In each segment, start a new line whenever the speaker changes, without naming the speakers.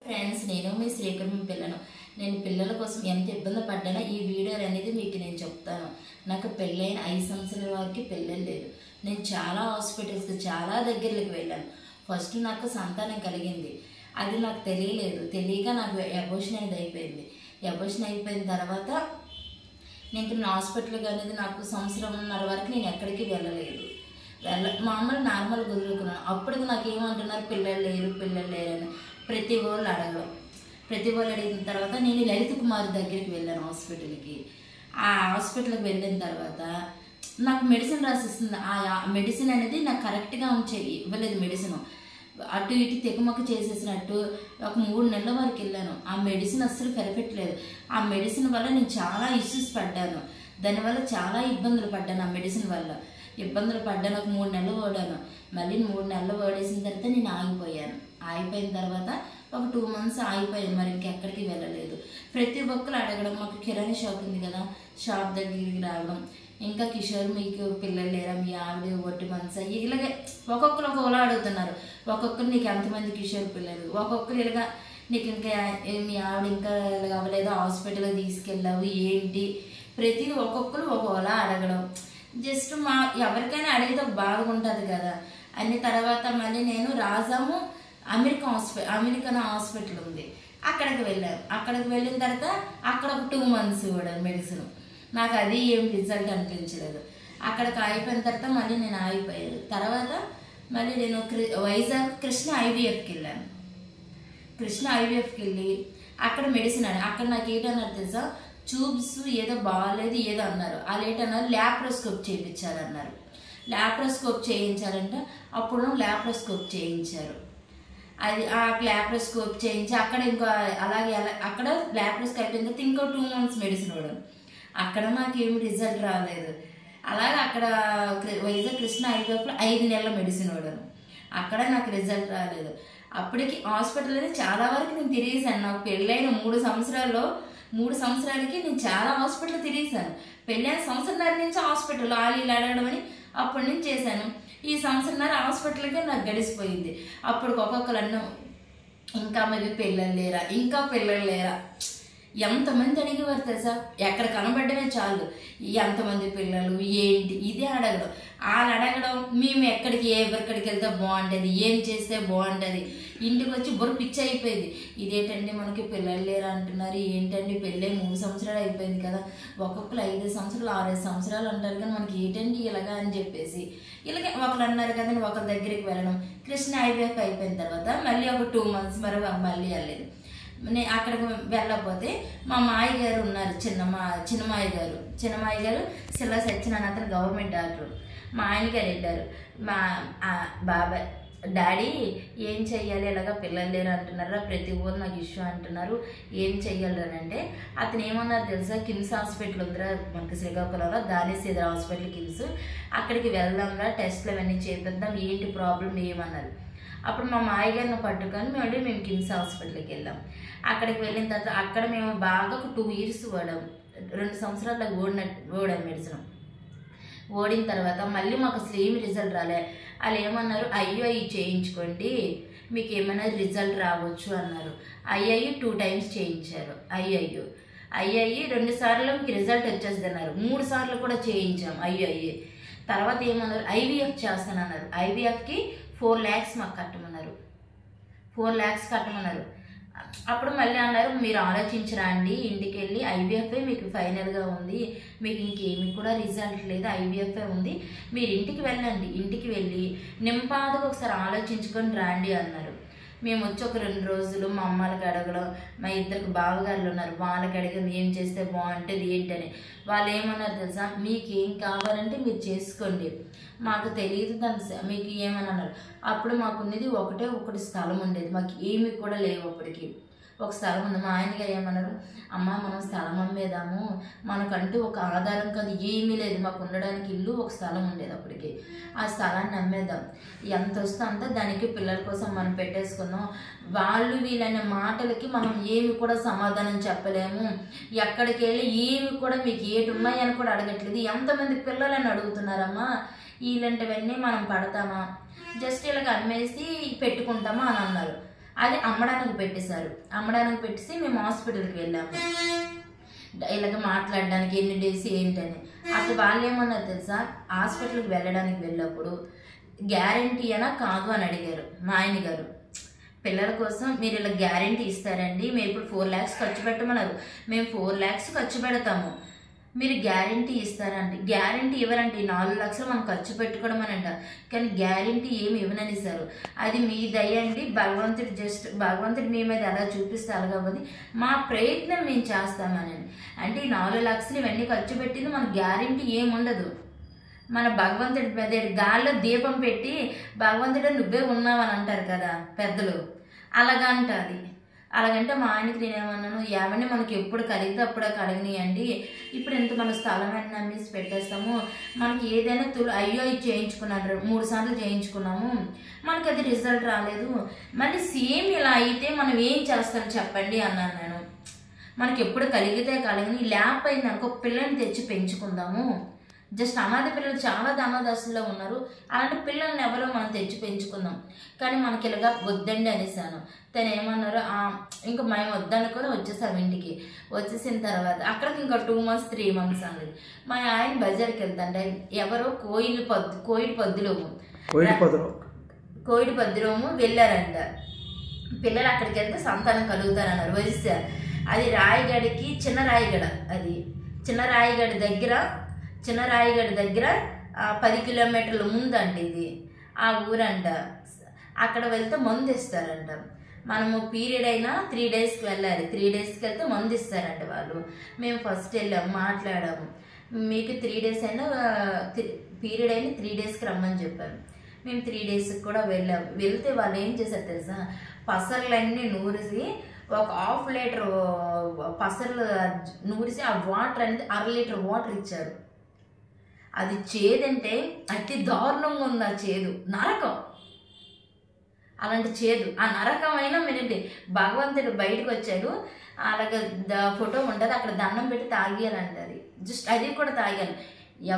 Friends, నేను మీ శ్రీకర్మ పిల్లను. నేను పిల్లల కోసం ఎంత ఇబ్బంది పడ్డానో ఈ వీడియో అనేది మీకు నేను చెప్తాను. నాకు పెళ్ళైన 5 సంవత్సరాల వరకు పిల్లలు లేదు. నేను చాలా హాస్పిటల్స్కి, చాలా దగ్గరికి వెళ్ళాను. ఫస్ట్ నాకు సంతానం కలిగింది, అది నాకు తెలియలేదు. తెలియక నాకు అబోర్షన్ అనేది అయిపోయింది. అబోర్షన్ అయిపోయిన తర్వాత నేను హాస్పిటల్కి అనేది నాకు సంవత్సరంన్నర వరకు నేను ఎక్కడికి వెళ్ళలేదు. మామూలు నార్మల్ కుదురుకున్నాను. అప్పటికి నాకు ఏమంటున్నారు, పిల్లలు లేరు అని ప్రతి వాళ్ళు అడిగిన తర్వాత నేను లలిత కుమార్ దగ్గరికి వెళ్ళాను హాస్పిటల్కి. ఆ హాస్పిటల్కి వెళ్ళిన తర్వాత నాకు మెడిసిన్ రాసిస్తుంది. ఆ మెడిసిన్ అనేది నాకు కరెక్ట్గా ఇవ్వలేదు. మెడిసిన్ అటు ఇటు తెకమక్క చేసేసినట్టు ఒక 3 నెలల వరకు వెళ్ళాను. ఆ మెడిసిన్ అస్సలు పెరగట్లేదు. ఆ మెడిసిన్ వల్ల నేను చాలా ఇష్యూస్ పడ్డాను. దానివల్ల చాలా ఇబ్బందులు పడ్డాను. ఆ మెడిసిన్ వల్ల ఇబ్బందులు పడ్డాను. ఒక 3 నెలలు ఓడాను. మళ్ళీ 3 నెలలు ఓడేసిన తర్వాత నేను ఆగిపోయాను. ఆగిపోయిన తర్వాత ఒక 2 మంత్స్ ఆగిపోయాను. మరి ఇంకెక్కడికి వెళ్ళలేదు. ప్రతి ఒక్కరు అడగడం, మాకు కిరాణా షాప్ ఉంది కదా, షాప్ దగ్గరికి రావడం, ఇంకా కిషోర్ మీకు పిల్లలు లేరా, మీ ఆవిడ ఒట్టి మనసు, ఇలాగే ఒక్కొక్కరు ఒకలా అడుగుతున్నారు. ఒక్కొక్కరు నీకు ఎంతమంది కిషోర్ పిల్లలు, ఒక్కొక్కరు ఇలాగా నీకు ఇంకా మీ ఆవిడ ఇంకా ఇలాగ అవ్వలేదా, హాస్పిటల్కి తీసుకెళ్ళావు ఏంటి, ప్రతిదీ ఒక్కొక్కరు ఒకలా అడగడం. జస్ట్ ఎవరికైనా అడిగితే బాగుంటుంది కదా అన్ని. తర్వాత మళ్ళీ నేను రాజాము అమెరికన్ హాస్పిటల్ ఉంది, అక్కడికి వెళ్ళాను. అక్కడికి వెళ్ళిన తర్వాత అక్కడ ఒక 2 మంత్స్ కూడా మెడిసిన్, నాకు అది ఏం రిజల్ట్ అనిపించలేదు. అక్కడికి అయిపోయిన తర్వాత మళ్ళీ నేను ఆగిపోయాను. తర్వాత మళ్ళీ నేను వైజాగ్ కృష్ణ ఐవీఎఫ్కి వెళ్ళాను. కృష్ణ ఐవీఎఫ్కి వెళ్ళి అక్కడ మెడిసిన్ అక్కడ నాకు ఏంటన్నారు తెలుసా, ట్యూబ్స్ ఏదో బాగాలేదు ఏదో అన్నారు. వాళ్ళు ఏంటన్నారు, ల్యాప్రోస్కోప్ చేయించాలన్నారు. ల్యాప్రోస్కోప్ చేయించాలంటే అప్పుడు ల్యాప్రోస్కోప్ చేయించారు. అది ఆ ల్యాప్రోస్కోప్ చేయించి అక్కడ ఇంకా అలాగే అక్కడ ల్యాప్రోస్కోప్ అయిపోయిన తర్వాత ఇంకో 2 మంత్స్ మెడిసిన్ ఇవ్వడం. అక్కడ నాకేమి రిజల్ట్ రాలేదు. అలాగే అక్కడ వైజాగ్ కృష్ణ ఐవీఎఫ్లో 5 నెలల మెడిసిన్ ఇవ్వడం. అక్కడ నాకు రిజల్ట్ రాలేదు. అప్పటికి హాస్పిటల్ అనేది చాలా వరకు నేను తిరిగేసాను. నాకు పెళ్ళైన 3 సంవత్సరాలకి నేను చాలా హాస్పిటల్ తిరిగేసాను. పెళ్ళైన సంవత్సరంన్నర నుంచి హాస్పిటల్ ఆలీలు అడగడం అని అప్పటి నుంచి చేశాను. ఈ సంవత్సరంన్నర హాస్పిటల్కే నాకు గడిచిపోయింది. అప్పుడు ఒక్కొక్కరు అన్నం, ఇంకా మరి పిల్లలు లేరా ఎంతమంది అడిగేవారు తెలుసా. ఎక్కడ కనబడ్డమే చాలు ఎంతమంది పిల్లలు ఏంటి ఇదే అడగడం. వాళ్ళు అడగడం, మేము ఎవరిక్కడికి వెళ్తే బాగుంటుంది, ఏం చేస్తే బాగుంటుంది, ఇంటికి వచ్చి పిచ్చి అయిపోయింది. ఇదేంటండి మనకి పిల్లలు లేరా అంటున్నారు, ఏంటండి పెళ్ళై 3 సంవత్సరాలు అయిపోయింది కదా, ఒక్కొక్కరు 5 సంవత్సరాలు 6 సంవత్సరాలు అంటారు కానీ మనకి ఏంటండి ఇలాగా అని చెప్పేసి ఇలాగే ఒకరు అన్నారు కదా. ఒకరి దగ్గరికి వెళ్ళడం. కృష్ణ ఐవీఎఫ్ అయిపోయిన తర్వాత మళ్ళీ ఒక 2 మంత్స్ మళ్ళీ వెళ్ళలేదు. నేను అక్కడికి వెళ్ళకపోతే మా మాయ గారు ఉన్నారు, చిన్నమాయ గారు శిలా సత్యనారాయణ, అతను గవర్నమెంట్ డాక్టర్. మా ఆయన గారు వెళ్ళారు. మా బాబాయ్ డాడీ ఏం చెయ్యాలి, ఇలాగా పిల్లలు లేరు అంటున్నారా, ప్రతి ఊరు నాకు ఇష్యూ అంటున్నారు, ఏం చెయ్యాలి అని అంటే అతను ఏమన్నారు తెలుసా, కిమ్స్ హాస్పిటల్ ఉందిరా మనకి శ్రీకాకుళంలో, దానేశ్వర హాస్పిటల్ కిమ్స్, అక్కడికి వెళ్దాంరా, టెస్ట్లు అవన్నీ చేపిద్దాం, ఏంటి ప్రాబ్లం ఏమన్నారు. అప్పుడు మా మాయగారిని పట్టుకొని మేము కిమ్స్ హాస్పిటల్కి వెళ్ళాం. అక్కడికి వెళ్ళిన తర్వాత అక్కడ మేము బాగా ఒక 2 ఇయర్స్ ఓడాం. 2 సంవత్సరాలకు ఓడాం మెడిసిన్. ఓడిన తర్వాత మళ్ళీ మాకు అసలు ఏమి రిజల్ట్ రాలే. వాళ్ళు ఏమన్నారు, ఐఐ చేయించుకోండి మీకు ఏమైనా రిజల్ట్ రావచ్చు అన్నారు. ఐఐ 2 టైమ్స్ చేయించారు. ఐఐ 2 సార్లు మీకు రిజల్ట్ వచ్చేస్తుంది అన్నారు. 3 సార్లు కూడా చేయించాం ఐఐ. తర్వాత ఏమన్నారు, ఐవీఎఫ్ చేస్తానన్నారు. ఐవీఎఫ్కి 4 lakhs మాకు కట్టమన్నారు. 4 lakhs కట్టమన్నారు. అప్పుడు మళ్ళీ అన్నారు, మీరు ఆలోచించరా అండి, ఇంటికి వెళ్ళి ఐవీఎఫ్ఏ మీకు ఫైనల్గా ఉంది, మీకు ఇంకేమి కూడా రిజల్ట్ లేదు, ఐవీఎఫ్ఏ ఉంది, మీరు ఇంటికి వెళ్ళండి, ఇంటికి వెళ్ళి నింపాదుగా ఒకసారి ఆలోచించుకొని రండి అన్నారు. మేము వచ్చి ఒక 2 రోజులు మా అమ్మలకి అడగడం, మా 2 బావగారులు ఉన్నారు, వాళ్ళకి అడిగాం ఏం చేస్తే బాగుంటుంది ఏంటని. వాళ్ళు ఏమన్నారు తెలుసా, మీకు ఏం కావాలంటే మీరు చేసుకోండి, మాకు తెలియదు దాని మీకు ఏమని అన్నారు. అప్పుడు మాకున్నది ఒకటి స్థలం ఉండేది, మాకు ఏమి కూడా లేవు. అప్పటికి ఒక స్థలం ఉంది. మా ఆయన గారు ఏమన్నారు, అమ్మ మనం స్థలం అమ్మేదాము, మనకంటూ ఒక ఆధారం కాదు ఏమీ లేదు, మాకు ఉండడానికి ఇల్లు ఒక స్థలం ఉండేది. అప్పటికి ఆ స్థలాన్ని అమ్మేద్దాం, ఎంత వస్తే అంత దానికి పిల్లల కోసం మనం పెట్టేసుకుందాం. వీళ్ళనే మాటలకి మనం ఏమి కూడా సమాధానం చెప్పలేము. ఎక్కడికి వెళ్ళి ఏమి కూడా మీకు ఏటి ఉన్నాయని కూడా అడగట్లేదు, ఎంతమంది పిల్లలని అడుగుతున్నారమ్మా, ఇలాంటివన్నీ మనం పడతామా, జస్ట్ ఇలాగ అమ్మేసి పెట్టుకుంటామా అని అన్నారు. అది అమ్మడానికి పెట్టేశారు. అమ్మడానికి పెట్టేసి మేము హాస్పిటల్కి వెళ్ళాము ఇలాగ మాట్లాడడానికి ఎన్ని డేస్ ఏంటని. అప్పుడు వాళ్ళు ఏమన్నారు తెలుసా, హాస్పిటల్కి వెళ్ళడానికి వెళ్ళినప్పుడు గ్యారంటీ అనా కాదు అని అడిగారు మా ఆయన గారు. పిల్లల కోసం మీరు ఇలా గ్యారంటీ ఇస్తారండి, మేము ఇప్పుడు 4 lakhs ఖర్చు పెట్టమన్నారు. మేము 4 lakhs ఖర్చు పెడతాము, మీరు గ్యారంటీ ఇస్తారండి. గ్యారంటీ ఇవ్వరండి, 4 లక్షలు మనం ఖర్చు పెట్టుకోవడం అని అంట, కానీ గ్యారంటీ ఏమి ఇవ్వననిస్తారు. అది మీ దయ అండి, భగవంతుడు మీ మీద ఎలా చూపిస్తే అలాగవ్వది, మా ప్రయత్నం మేము చేస్తామని. అంటే ఈ 4 లక్షలు ఇవన్నీ ఖర్చు పెట్టింది మన గ్యారంటీ ఏముండదు. మన భగవంతుడి మీద గాల్లో దీపం పెట్టి భగవంతుడు నువ్వే ఉన్నావని అంటారు కదా పెద్దలు, అలాగా అంటుంది. అలాగంటే మా ఆయనకి నేనేమన్నాను, ఏమన్నా మనకి ఎప్పుడు కలిగితే అప్పుడే కలిగినాయండి, ఇప్పుడు ఎంత మన స్థలం అన్నీ అమ్మేసి పెట్టేస్తాము, మనకి ఏదైనా అయ్యో ఇది చేయించుకున్నాడు 3 సార్లు చేయించుకున్నాము, మనకి అది రిజల్ట్ రాలేదు, మళ్ళీ సేమ్ ఇలా అయితే మనం ఏం చేస్తాం చెప్పండి అన్నాను నేను. మనకి ఎప్పుడు కలిగితే కలిగిన లేకపోయింది అనుకో పిల్లల్ని తెచ్చి పెంచుకుందాము. జస్ట్ అనాథ పిల్లలు చాలా అనాథాశ్రమంలో ఉన్నారు, అలాంటి పిల్లల్ని ఎవరో మనం తెచ్చి పెంచుకుందాం. కానీ మనకి ఇలాగా వద్దండి అనేసాను. తను ఏమన్నారు, ఇంకా మేము వద్దనుకొని వచ్చేసాం ఇంటికి. వచ్చేసిన తర్వాత అక్కడికి ఇంకా 2 months 3 months అండి. మా ఆయన బజార్కి వెళ్తాంటే ఎవరో కోయిడి పద్దులోము వెళ్ళారంట. పిల్లలు అక్కడికి వెళ్తే సంతానం కలుగుతారన్నారు. వయసు అది రాయగడికి చిన్న రాయగడ దగ్గర 10 kilometers ముందండి ఇది ఆ ఊరంట. అక్కడ వెళ్తే మందు ఇస్తారంట. మనము పీరియడ్ అయినా 3 daysకి వెళ్ళాలి, 3 daysకి వెళ్తే మందు ఇస్తారంట వాళ్ళు. మేము ఫస్ట్ వెళ్ళాము, మాట్లాడాము, మీకు 3 days అయినా పీరియడ్ అయినా 3 daysకి రమ్మని చెప్పారు. మేము 3 daysకి కూడా వెళ్ళాము. వెళ్తే వాళ్ళు ఏం చేశారు తెలుసా, పసర్లన్నీ నూరిసి ఒక 1/2 liter పసర్లు నూరిసి ఆ వాటర్ అనేది 1/2 liter వాటర్ ఇచ్చారు. అది చేదంటే అతి దారుణంగా ఉంది. ఆ చేదు నరకం, అలాంటి చేదు. ఆ నరకమైనా మీరండి భగవంతుడు బయటకు వచ్చాడు. అలాగే ఫోటో ఉంటుంది, అక్కడ దండం పెట్టి తాగేయాలంట. అది జస్ట్ అది కూడా తాగాను.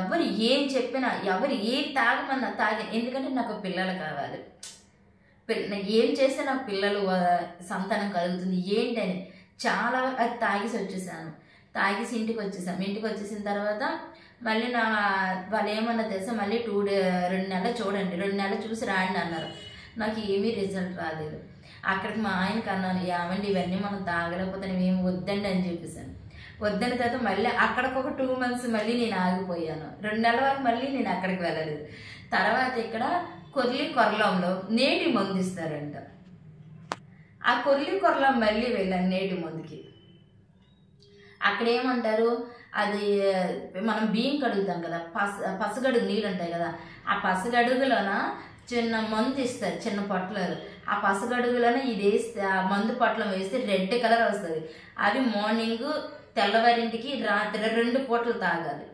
ఎవరు ఏం చెప్పినా, ఎవరు ఏం తాగమన్నా తాగాను. ఎందుకంటే నాకు పిల్లలు కావాలి, ఏం చేస్తే నాకు పిల్లలు సంతానం కలుగుతుంది ఏంటని చాలా అది తాగేసి వచ్చేసాను. తాగేసి ఇంటికి వచ్చేసిన తర్వాత మళ్ళీ వాళ్ళు ఏమన్నా తెలుసా, మళ్ళీ 2 నెలలు చూడండి, 2 నెలలు చూసి రాండి అన్నారు. నాకు ఏమీ రిజల్ట్ రాలేదు. అక్కడికి మా ఆయనకి అన్నాను, ఏమండి ఇవన్నీ మనం తాగలేకపోతే మేము వద్దండి అని చెప్పేసాను. వద్దని తర్వాత మళ్ళీ అక్కడికి ఒక 2 months మళ్ళీ నేను ఆగిపోయాను. 2 నెలల వరకు మళ్ళీ నేను అక్కడికి వెళ్ళలేదు. తర్వాత ఇక్కడ కొర్లంలో నేటి మందు ఇస్తారంట. ఆ కొర్లం మళ్ళీ వెళ్ళాను నేటి మందుకి. అక్కడ ఏమంటారు, అది మనం బియ్యం కడుగుతాం కదా, పసగడుగు నీళ్ళు ఉంటాయి కదా, ఆ పసగడుగులోన చిన్న మందు ఇస్తారు, చిన్న పొట్లాలు. ఆ పసగడుగులోనే ఇది వేస్తే, ఆ మందు పొట్లం వేస్తే రెడ్ కలర్ వస్తుంది. అవి మార్నింగ్ తెల్లవారింటికి రాత్రి 2 పూటలు తాగాలి.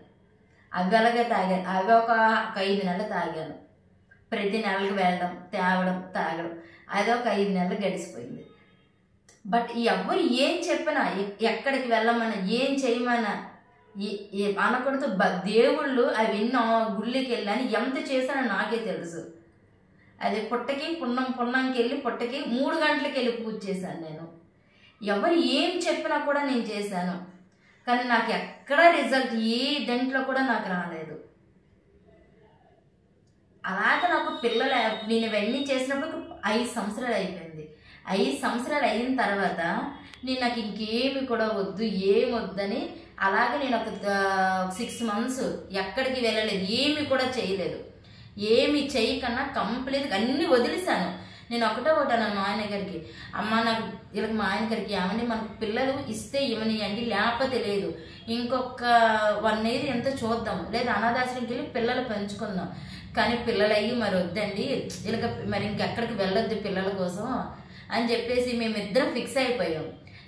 అవి అలాగే తాగాను. అవి ఒక 5 నెలలు తాగాను. ప్రతి నెలకు వెళ్ళడం, తేవడం, తాగడం, అది ఒక 5 నెలలు గడిచిపోయింది. బట్ ఎవరు ఏం చెప్పినా, ఎక్కడికి వెళ్ళమన్నా, ఏం చేయమన్నా అనకూడదు. దేవుళ్ళు అవి ఎన్నో గుళ్ళకి వెళ్ళని ఎంత చేశానో నాకే తెలుసు. అది పున్నంకి వెళ్ళి పుట్టకి 3 గంటలకి వెళ్ళి పూజ చేశాను నేను. ఎవరు ఏం చెప్పినా కూడా నేను చేశాను, కానీ నాకు ఎక్కడ రిజల్ట్ ఏ దాంట్లో కూడా నాకు రాలేదు. అలాగే నాకు పిల్లలు నేను ఇవన్నీ చేసినప్పుడు 5 సంవత్సరాలు అయిపోయింది. 5 సంవత్సరాలు అయిన తర్వాత నాకు ఇంకేమి కూడా వద్దు, ఏం వద్దని అలాగే నేను ఒక 6 months ఎక్కడికి వెళ్ళలేదు, ఏమి కూడా చేయలేదు. ఏమి చేయకన్నా కంప్లీట్గా అన్నీ వదిలేశాను. నేను ఒకటే మా ఆయన గారికి, అమ్మ నాకు ఇలా మా ఆయన గారికి ఏమని మనకు పిల్లలు ఇస్తే ఇవ్వనియండి, లేకపోతే లేదు, ఇంకొక 1 year ఎంత చూద్దాం, లేదా అనాథాశ్రమంకి వెళ్ళి పిల్లలు పెంచుకుందాం, కానీ పిల్లలు అయ్యి మరి వద్దండి, ఇలాగ మరి ఇంకెక్కడికి వెళ్ళొద్దు పిల్లల కోసం అని చెప్పేసి మేమిద్దరం ఫిక్స్ అయిపోయాం.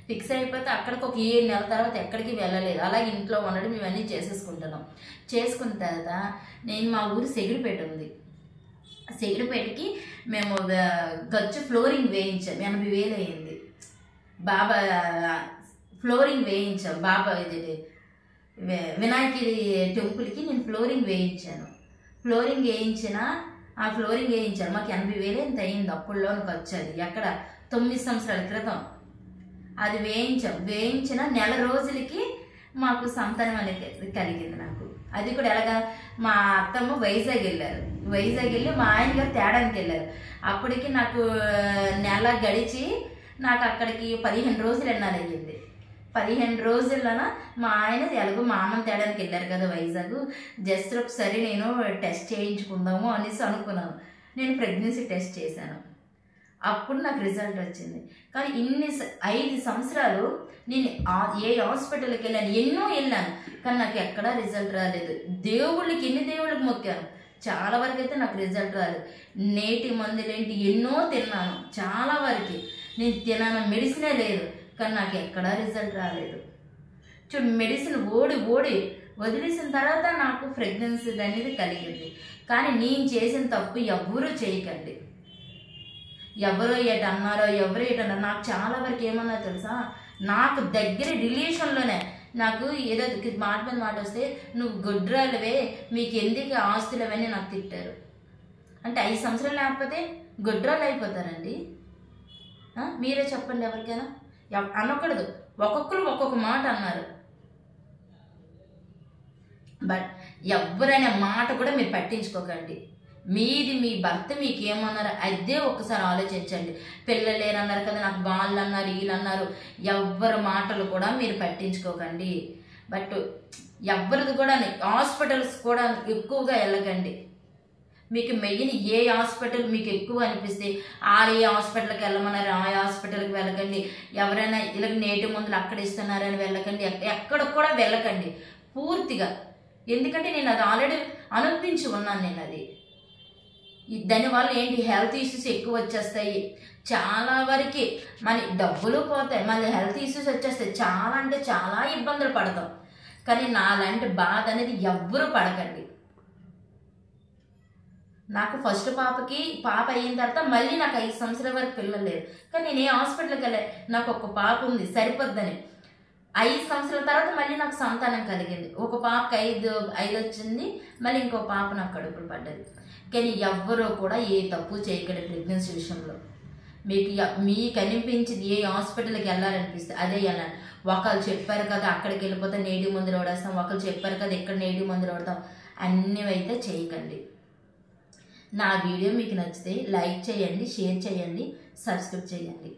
ఫిక్స్ అయిపోతే అక్కడికి ఒక 7 నెలల తర్వాత ఎక్కడికి వెళ్ళలేదు. అలాగే ఇంట్లో ఉండడం ఇవన్నీ చేసుకున్న తర్వాత నేను మా ఊరు సెగిరిపేట ఉంది. సెగిరిపేటకి మేము గచ్చు ఫ్లోరింగ్ వేయించాం. 80,000 అయింది. బాబా ఫ్లోరింగ్ వేయించాం. బాబా ఇది వినాయకుడి టెంపుల్కి నేను ఫ్లోరింగ్ వేయించాను. ఫ్లోరింగ్ వేయించాను. మాకు 80,000 ఎంత అయింది అప్పుడులోనికి వచ్చేది. ఎక్కడ 9 సంవత్సరాల క్రితం అది వేయించిన నెల రోజులకి మాకు సంతానం అనేది కలిగింది నాకు. అది కూడా ఎలాగా, మా అత్తమ్మ వైజాగ్ వెళ్ళి మా ఆయన గారు తేడానికి వెళ్ళారు. అప్పటికి నాకు నెల గడిచి నాకు అక్కడికి 15 రోజులు ఎన్నారయ్యింది. 15 రోజుల్లోన మా ఆయన ఎలాగో మా అమ్మని తేడానికి వెళ్ళారు కదా వైజాగ్, జస్ట్ ఒకసారి నేను టెస్ట్ చేయించుకుందాము అనేసి అనుకున్నాను. నేను ప్రెగ్నెన్సీ టెస్ట్ చేశాను. అప్పుడు నాకు రిజల్ట్ వచ్చింది. కానీ 5 సంవత్సరాలు నేను ఏ హాస్పిటల్కి వెళ్ళాను, ఎన్నో వెళ్ళాను, కానీ నాకు ఎక్కడా రిజల్ట్ రాలేదు. ఎన్ని దేవుళ్ళకి మొక్కాను, చాలా వరకు అయితే నాకు రిజల్ట్ రాలేదు. నేటి మందులేంటి ఎన్నో తిన్నాను, చాలా వరకు నేను తిన్నాను, మెడిసినే లేదు, కానీ నాకు ఎక్కడా రిజల్ట్ రాలేదు. చూడు, మెడిసిన్ ఓడి వదిలేసిన తర్వాత నాకు ప్రెగ్నెన్సీ అనేది కలిగింది. కానీ నేను చేసిన తప్పు ఎవ్వరూ చేయకండి. ఎవరో ఏటన్నారో నాకు చాలా వరకు ఏమన్నా తెలుసా, నాకు దగ్గర రిలేషన్లోనే నాకు ఏదో మాట మీద మాట వస్తే నువ్వు గొడ్రాలవే, మీకు ఎందుకు ఆస్తులు అవన్నీ నాకు తిట్టారు. అంటే 5 సంవత్సరాలు లేకపోతే గొడ్రాలు అయిపోతారండి? మీరే చెప్పండి, ఎవరికైనా అనకూడదు. ఒక్కొక్కరు ఒక్కొక్క మాట అన్నారు. బట్ ఎవరైనా మాట కూడా మీరు పట్టించుకోకండి. మీ భర్త మీకు ఏమన్నారు అదే ఒక్కసారి ఆలోచించండి. పిల్లలు లేరన్నారు కదా, నాకు వాళ్ళు అన్నారు వీళ్ళు అన్నారు, ఎవరి మాటలు కూడా మీరు పట్టించుకోకండి. బట్ ఎవరిది కూడా హాస్పిటల్స్ కూడా ఎక్కువగా వెళ్ళకండి. మీకు మెయిన్ ఏ హాస్పిటల్ మీకు ఎక్కువ అనిపిస్తే ఏ హాస్పిటల్కి వెళ్ళమన్నారు ఆ హాస్పిటల్కి వెళ్ళకండి. ఎవరైనా ఇలా నేటి మందులు అక్కడ ఇస్తున్నారని వెళ్ళకండి, ఎక్కడ కూడా వెళ్ళకండి పూర్తిగా. ఎందుకంటే నేను అది ఆల్రెడీ అనుభవించి ఉన్నాను. నేను అది దానివల్ల ఏంటి, హెల్త్ ఇష్యూస్ ఎక్కువ వచ్చేస్తాయి. చాలా వరకు మన డబ్బులు పోతాయి, మళ్ళీ హెల్త్ ఇష్యూస్ వచ్చేస్తాయి. చాలా అంటే చాలా ఇబ్బందులు పడతాం. కానీ నాలాంటి బాధ అనేది ఎవ్వరూ పడకండి. నాకు ఫస్ట్ పాప అయిన తర్వాత మళ్ళీ నాకు 5 సంవత్సరాల వరకు పిల్లలు లేరు. కానీ నేను ఏ హాస్పిటల్కి వెళ్ళా, నాకు ఒక పాప ఉంది సరిపోద్దని. 5 సంవత్సరాల తర్వాత మళ్ళీ నాకు సంతానం కలిగింది. ఒక పాపకి 5 వచ్చింది, మళ్ళీ ఇంకో పాప నాకు కడుపులు పడ్డది. కానీ ఎవ్వరూ కూడా ఏ తప్పు చేయకండి ప్రెగ్నెన్సీ విషయంలో. మీకు అనిపించింది ఏ హాస్పిటల్కి వెళ్ళాలనిపిస్తే అదే వెళ్ళాలి. ఒకళ్ళు చెప్పారు కదా అక్కడికి వెళ్ళిపోతే నేటి మందులు వాడేస్తాం, ఒకళ్ళు చెప్పారు కదా ఇక్కడ నేటి మందులు వాడతాం, అన్నీ అయితే చేయకండి. నా వీడియో మీకు నచ్చితే లైక్ చేయండి, షేర్ చేయండి, సబ్స్క్రైబ్ చేయండి.